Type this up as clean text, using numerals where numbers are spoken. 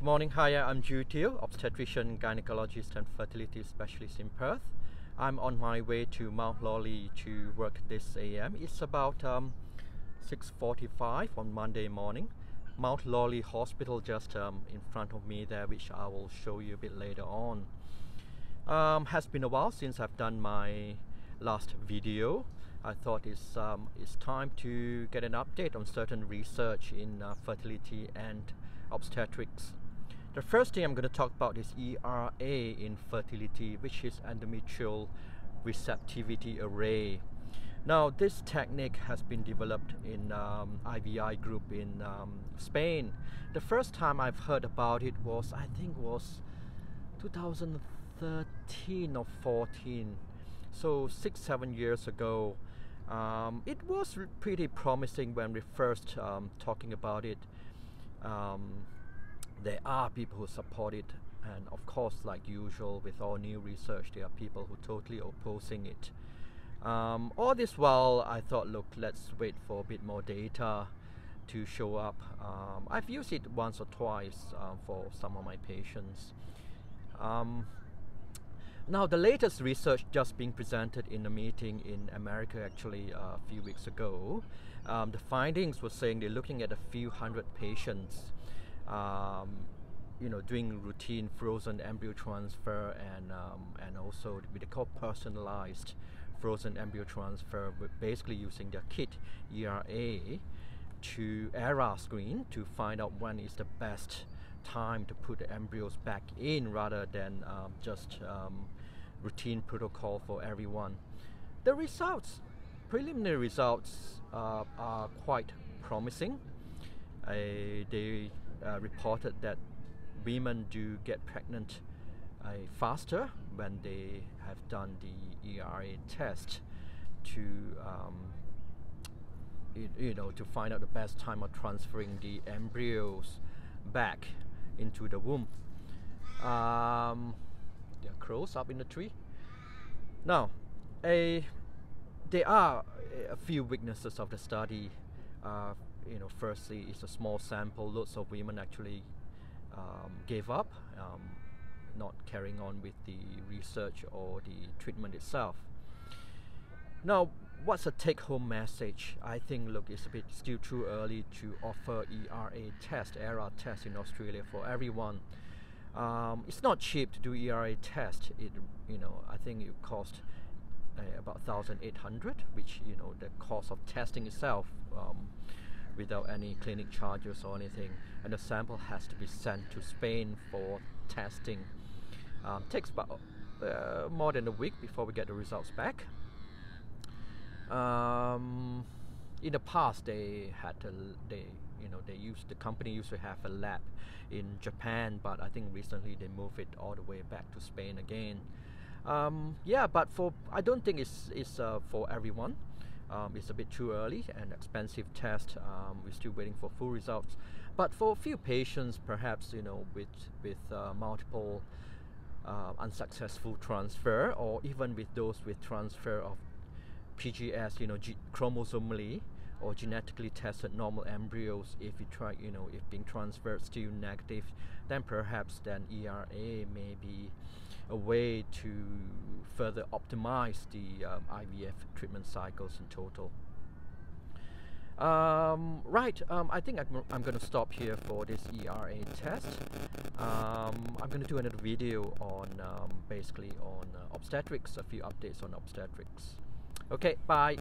morning. Hi, I'm Ju Teo, obstetrician, gynecologist and fertility specialist in Perth. I'm on my way to Mount Lawley to work this AM. It's about 6:45 on Monday morning. Mount Lawley Hospital just in front of me there, which I will show you a bit later on. Has been a while since I've done my last video. I thought it's time to get an update on certain research in fertility and obstetrics. The first thing I'm going to talk about is ERA in fertility, which is endometrial receptivity array. Now, this technique has been developed in IVI group in Spain. The first time I've heard about it was, I think, was 2013 or 14. So 6-7 years ago. It was pretty promising when we first talking about it. There are people who support it, and of course, like usual with all new research, there are people who totally opposing it. All this while, I thought, look, let's wait for a bit more data to show up. I've used it once or twice for some of my patients. Now, the latest research just being presented in a meeting in America actually a few weeks ago, the findings were saying they're looking at a few hundred patients, doing routine frozen embryo transfer and also what they call personalized frozen embryo transfer, basically using their kit ERA to ERA screen to find out when is the best time to put the embryos back in rather than just routine protocol for everyone. The results, preliminary results, are quite promising. They reported that women do get pregnant faster when they have done the ERA test to to find out the best time of transferring the embryos back into the womb. There are crows up in the tree. Now, there are a few weaknesses of the study. Firstly, it's a small sample. Lots of women actually gave up, not carrying on with the research or the treatment itself. Now, what's the take-home message? I think, look, it's a bit still too early to offer ERA test in Australia for everyone. It's not cheap to do ERA test. I think it cost about 1,800, which the cost of testing itself, without any clinic charges or anything, and the sample has to be sent to Spain for testing. Takes about more than a week before we get the results back. In the past, the company used to have a lab in Japan, but I think recently they moved it all the way back to Spain again. But I don't think it's for everyone. It's a bit too early and expensive test. We're still waiting for full results. But for a few patients, perhaps with multiple unsuccessful transfer, or even with those with transfer of PGS, chromosomally or genetically tested normal embryos, if you try, if being transferred still negative, then perhaps ERA may be a way to further optimize the IVF treatment cycles in total. I think I'm going to stop here for this ERA test. I'm going to do another video on basically on obstetrics, a few updates on obstetrics. Okay, bye.